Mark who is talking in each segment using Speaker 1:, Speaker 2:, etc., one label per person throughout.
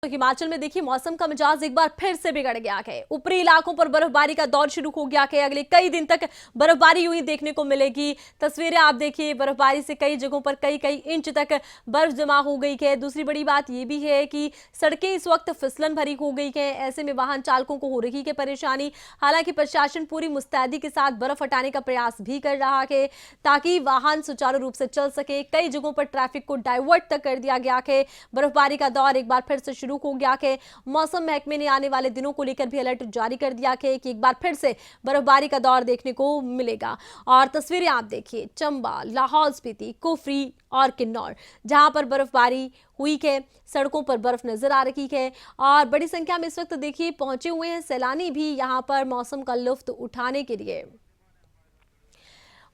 Speaker 1: तो हिमाचल में देखिए मौसम का मिजाज एक बार फिर से बिगड़ गया है। ऊपरी इलाकों पर बर्फबारी का दौर शुरू हो गया है। अगले कई दिन तक बर्फबारी यूं ही देखने को मिलेगी। तस्वीरें आप देखिए, बर्फबारी से कई जगहों पर कई कई इंच तक बर्फ जमा हो गई है। दूसरी बड़ी बात यह भी है कि सड़कें इस वक्त फिसलन भरी हो गई है। ऐसे में वाहन चालकों को हो रही है परेशानी। हालांकि प्रशासन पूरी मुस्तैदी के साथ बर्फ हटाने का प्रयास भी कर रहा है ताकि वाहन सुचारू रूप से चल सके। कई जगहों पर ट्रैफिक को डाइवर्ट तक कर दिया गया है। बर्फबारी का दौर एक बार फिर से शुरू हो गया है। मौसम महकमे ने आने वाले दिनों को लेकर भी अलर्ट जारी कर दिया है कि एक बार फिर से बर्फबारी का दौर देखने को मिलेगा। और तस्वीरें आप देखिए, चंबा, लाहौल स्पीति, कुफरी और किन्नौर जहां पर बर्फबारी हुई है, सड़कों पर बर्फ नजर आ रही है और बड़ी संख्या में इस वक्त देखिए पहुंचे हुए हैं सैलानी भी यहां पर मौसम का लुत्फ उठाने के लिए।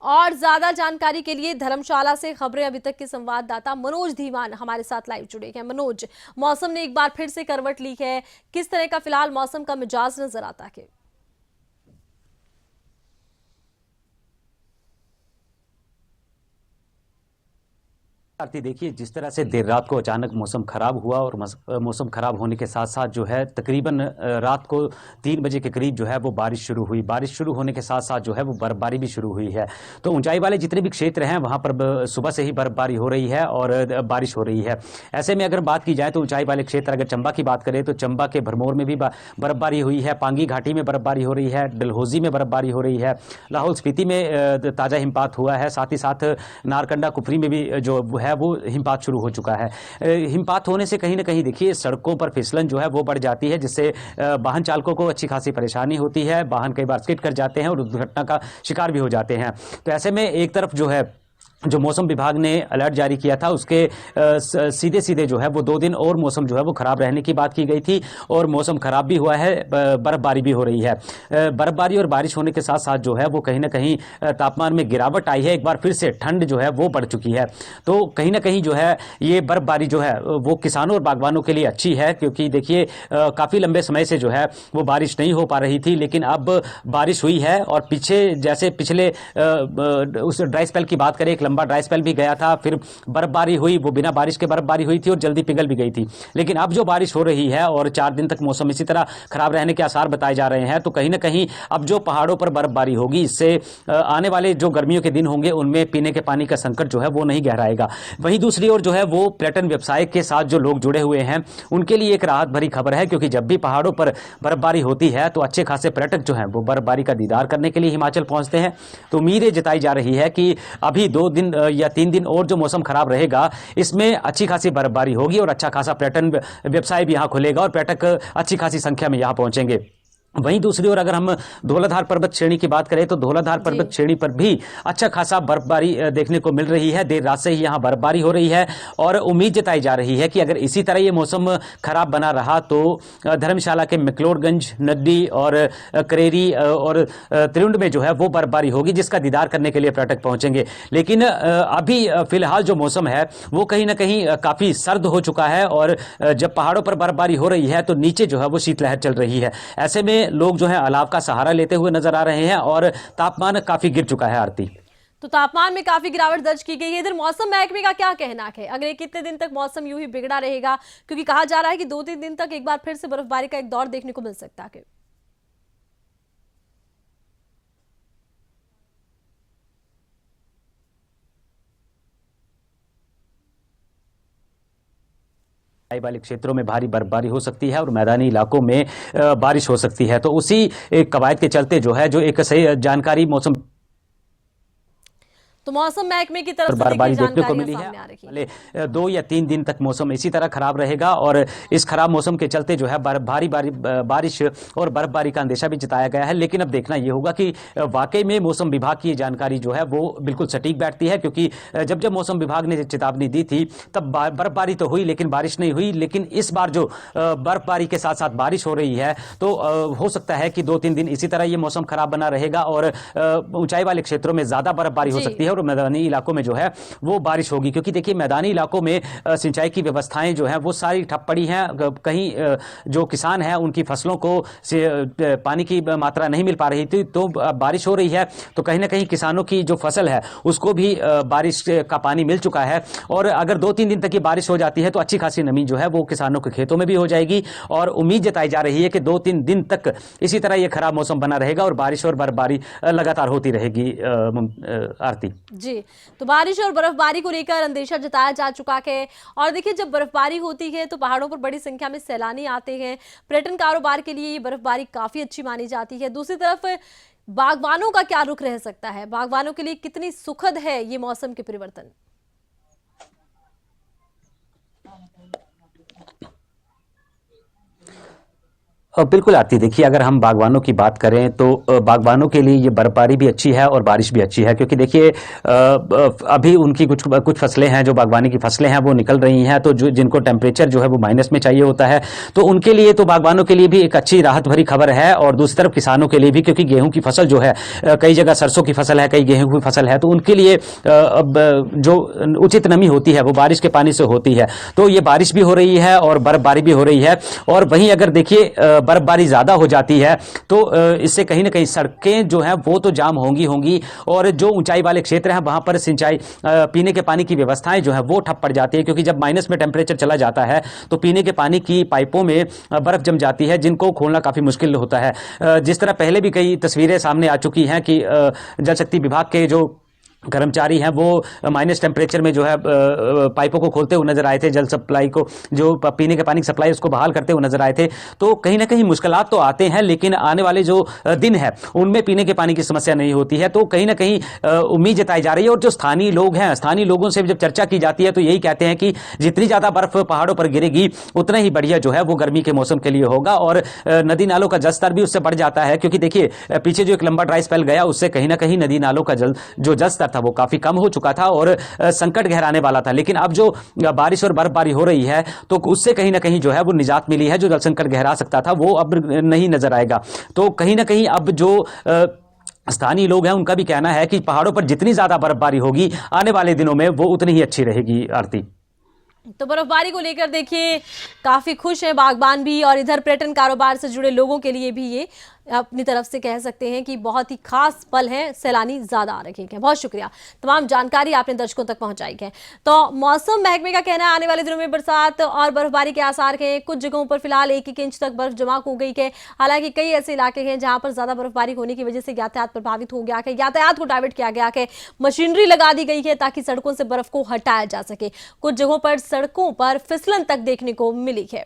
Speaker 1: और ज्यादा जानकारी के लिए धर्मशाला से खबरें अभी तक के संवाददाता मनोज धीमान हमारे साथ लाइव जुड़े हैं। मनोज, मौसम ने एक बार फिर से करवट ली है, किस तरह का फिलहाल मौसम का मिजाज नजर आता है?
Speaker 2: आरती, देखिए जिस तरह से देर रात को अचानक मौसम खराब हुआ और मौसम खराब होने के साथ साथ जो है तकरीबन रात को 3 बजे के करीब जो है वो बारिश शुरू हुई। बारिश शुरू होने के साथ साथ जो है वो बर्फबारी भी शुरू हुई है। तो ऊंचाई वाले जितने भी क्षेत्र हैं वहां पर सुबह से ही बर्फबारी हो रही है और बारिश हो रही है। ऐसे में अगर बात की जाए तो ऊंचाई वाले क्षेत्र, अगर चंबा की बात करें तो चंबा के भरमौर में भी बर्फबारी हुई है, पांगी घाटी में बर्फबारी हो रही है, डलहौजी में बर्फबारी हो रही है, लाहौल स्पीति में ताज़ा हिमपात हुआ है, साथ ही साथ नारकंडा कुफरी में भी जो है वो हिमपात शुरू हो चुका है। हिमपात होने से कहीं ना कहीं देखिए सड़कों पर फिसलन जो है वो बढ़ जाती है, जिससे वाहन चालकों को अच्छी खासी परेशानी होती है। वाहन कई बार स्किड कर जाते हैं और दुर्घटना का शिकार भी हो जाते हैं। तो ऐसे में एक तरफ जो मौसम विभाग ने अलर्ट जारी किया था उसके सीधे सीधे जो है वो 2 दिन और मौसम जो है वो खराब रहने की बात की गई थी और मौसम खराब भी हुआ है, बर्फबारी भी हो रही है। बर्फबारी और बारिश होने के साथ साथ जो है वो कहीं ना कहीं तापमान में गिरावट आई है। एक बार फिर से ठंड जो है वो बढ़ चुकी है। तो कहीं ना कहीं जो है ये बर्फबारी जो है वो किसानों और बागवानों के लिए अच्छी है, क्योंकि देखिए काफ़ी लंबे समय से जो है वो बारिश नहीं हो पा रही थी, लेकिन अब बारिश हुई है। और पीछे जैसे पिछले उस ड्राई स्पेल की बात करें, एक लंबा ड्राई स्पेल भी गया था, फिर बर्फबारी हुई, वो बिना बारिश के बर्फबारी हुई थी और जल्दी पिघल भी गई थी। लेकिन अब जो बारिश हो रही है और 4 दिन तक मौसम इसी तरह खराब रहने के आसार बताए जा रहे हैं, तो कहीं ना कहीं अब जो पहाड़ों पर बर्फबारी होगी इससे आने वाले जो गर्मियों के दिन होंगे उनमें पीने के पानी का संकट जो है वो नहीं गहराएगा। वहीं दूसरी ओर जो है वो पर्यटन व्यवसाय के साथ जो लोग जुड़े हुए हैं उनके लिए एक राहत भरी खबर है, क्योंकि जब भी पहाड़ों पर बर्फबारी होती है तो अच्छे खासे पर्यटक जो हैं वो बर्फबारी का दीदार करने के लिए हिमाचल पहुंचते हैं। तो उम्मीदें जताई जा रही है कि अभी 2 दिन या 3 दिन और जो मौसम खराब रहेगा इसमें अच्छी खासी बर्फबारी होगी और अच्छा खासा पर्यटन व्यवसाय भी यहां खुलेगा और पर्यटक अच्छी खासी संख्या में यहां पहुंचेंगे। वहीं दूसरी ओर अगर हम धौलाधार पर्वत श्रेणी की बात करें तो धौलाधार पर्वत श्रेणी पर भी अच्छा खासा बर्फबारी देखने को मिल रही है। देर रात से ही यहां बर्फबारी हो रही है और उम्मीद जताई जा रही है कि अगर इसी तरह ये मौसम खराब बना रहा तो धर्मशाला के मैक्लोडगंज, नड्डी और करेरी और त्रिउंड में जो है वो बर्फबारी होगी, जिसका दीदार करने के लिए पर्यटक पहुंचेंगे। लेकिन अभी फिलहाल जो मौसम है वो कहीं ना कहीं काफ़ी सर्द हो चुका है और जब पहाड़ों पर बर्फबारी हो रही है तो नीचे जो है वो शीतलहर चल रही है। ऐसे में लोग जो है अलाव का सहारा लेते हुए नजर आ रहे हैं और तापमान काफी गिर चुका है। आरती,
Speaker 1: तो तापमान में काफी गिरावट दर्ज की गई है। इधर मौसम महकमे का क्या कहना है, अगले कितने दिन तक मौसम यूं ही बिगड़ा रहेगा? क्योंकि कहा जा रहा है कि 2-3 दिन तक एक बार फिर से बर्फबारी का एक दौर देखने को मिल सकता है।
Speaker 2: वाले क्षेत्रों में भारी बर्फबारी हो सकती है और मैदानी इलाकों में बारिश हो सकती है। तो उसी कवायद के चलते जो है जो एक सही जानकारी मौसम
Speaker 1: तो मौसम महकमे की तरफ से
Speaker 2: बर्फबारी देखने को मिली है। अगले 2 या 3 दिन तक मौसम इसी तरह खराब रहेगा और इस खराब मौसम के चलते जो है भारी बारिश और बर्फबारी का अंदेशा भी जताया गया है। लेकिन अब देखना यह होगा कि वाकई में मौसम विभाग की जानकारी जो है वो बिल्कुल सटीक बैठती है, क्योंकि जब मौसम विभाग ने चेतावनी दी थी तब बर्फबारी तो हुई लेकिन बारिश नहीं हुई। लेकिन इस बार जो बर्फबारी के साथ साथ बारिश हो रही है तो हो सकता है कि 2-3 दिन इसी तरह ये मौसम खराब बना रहेगा और ऊंचाई वाले क्षेत्रों में ज्यादा बर्फबारी हो सकती है और और मैदानी इलाकों में जो है वो बारिश होगी, क्योंकि देखिए मैदानी इलाकों में सिंचाई की व्यवस्थाएं जो हैं वो सारी ठप पड़ी हैं। कहीं जो किसान हैं उनकी फसलों को पानी की मात्रा नहीं मिल पा रही थी, तो बारिश हो रही है तो कहीं ना कहीं किसानों की जो फसल है उसको भी बारिश का पानी मिल चुका है। और अगर 2-3 दिन तक ये बारिश हो जाती है तो अच्छी खासी नमी जो है वो किसानों के खेतों में भी हो जाएगी, और उम्मीद जताई जा रही है कि 2-3 दिन तक इसी तरह ये खराब मौसम बना रहेगा और बारिश और बर्फबारी लगातार होती रहेगी। आरती
Speaker 1: जी, तो बारिश और बर्फबारी को लेकर अंदेशा जताया जा चुका है। और देखिए, जब बर्फबारी होती है तो पहाड़ों पर बड़ी संख्या में सैलानी आते हैं। पर्यटन कारोबार के लिए ये बर्फबारी काफी अच्छी मानी जाती है। दूसरी तरफ बागवानों का क्या रुख रह सकता है, बागवानों के लिए कितनी सुखद है ये मौसम के परिवर्तन?
Speaker 2: बिल्कुल आती, देखिए अगर हम बागवानों की बात करें तो बागवानों के लिए ये बर्फबारी भी अच्छी है और बारिश भी अच्छी है, क्योंकि देखिए अभी उनकी कुछ फसलें हैं, जो बागवानी की फसलें हैं वो निकल रही हैं, तो जो जिनको टेम्परेचर जो है वो माइनस में चाहिए होता है, तो उनके लिए तो बागवानों के लिए भी एक अच्छी राहत भरी खबर है। और दूसरी तरफ किसानों के लिए भी, क्योंकि गेहूं की फसल जो है, कई जगह सरसों की फसल है, कई गेहूं की फसल है, तो उनके लिए अब जो उचित नमी होती है वो बारिश के पानी से होती है। तो ये बारिश भी हो रही है और बर्फबारी भी हो रही है। और वहीं अगर देखिए बर्फबारी ज़्यादा हो जाती है तो इससे कहीं ना कहीं सड़कें जो हैं वो तो जाम होंगी, और जो ऊंचाई वाले क्षेत्र हैं वहाँ पर सिंचाई पीने के पानी की व्यवस्थाएं जो है वो ठप पड़ जाती है, क्योंकि जब माइनस में टेम्परेचर चला जाता है तो पीने के पानी की पाइपों में बर्फ़ जम जाती है, जिनको खोलना काफ़ी मुश्किल होता है। जिस तरह पहले भी कई तस्वीरें सामने आ चुकी हैं कि जल शक्ति विभाग के जो कर्मचारी हैं वो माइनस टेम्परेचर में जो है पाइपों को खोलते हुए नजर आए थे, जल सप्लाई को, जो पीने के पानी की सप्लाई उसको बहाल करते हुए नजर आए थे। तो कहीं ना कहीं मुश्किलात तो आते हैं, लेकिन आने वाले जो दिन है उनमें पीने के पानी की समस्या नहीं होती है। तो कहीं ना कहीं उम्मीद जताई जा रही है। और जो स्थानीय लोग हैं, स्थानीय लोगों से जब चर्चा की जाती है तो यही कहते हैं कि जितनी ज़्यादा बर्फ पहाड़ों पर गिरेगी उतना ही बढ़िया जो है वो गर्मी के मौसम के लिए होगा, और नदी नालों का जलस्तर भी उससे बढ़ जाता है, क्योंकि देखिए पीछे जो एक लंबा ड्राई स्पेल गया उससे कहीं ना कहीं नदी नालों का जो जलस्तर था वो काफी कम हो चुका था और संकट गहराने वाला था। लेकिन अब जो बारिश और बर्फबारी हो रही है तो उससे कहीं ना कहीं जो है वो निजात मिली है। जो जल संकट गहरा सकता था वो अब नहीं नजर आएगा। तो कहीं ना कहीं अब जो स्थानीय लोग हैं उनका भी कहना है कि पहाड़ों पर जितनी ज्यादा बर्फबारी होगी आने वाले दिनों में वो उतनी ही अच्छी रहेगी। आरती,
Speaker 1: तो बर्फबारी को लेकर देखिए काफी खुश है बागबान भी, और इधर पर्यटन कारोबार से जुड़े लोगों के लिए भी ये अपनी तरफ से कह सकते हैं कि बहुत ही खास पल है, सैलानी ज्यादा आ रहे हैं। बहुत शुक्रिया, तमाम जानकारी आपने दर्शकों तक पहुंचाई है। तो मौसम महकमे का कहना है आने वाले दिनों में बरसात और बर्फबारी के आसार हैं। कुछ जगहों पर फिलहाल 1-1 इंच तक बर्फ जमा हो गई है। हालांकि कई ऐसे इलाके हैं जहां पर ज्यादा बर्फबारी होने की वजह से यातायात प्रभावित हो गया है, यातायात को डाइवर्ट किया गया है, मशीनरी लगा दी गई है ताकि सड़कों से बर्फ को हटाया जा सके। कुछ जगहों पर सड़कों पर फिसलन तक देखने को मिली है।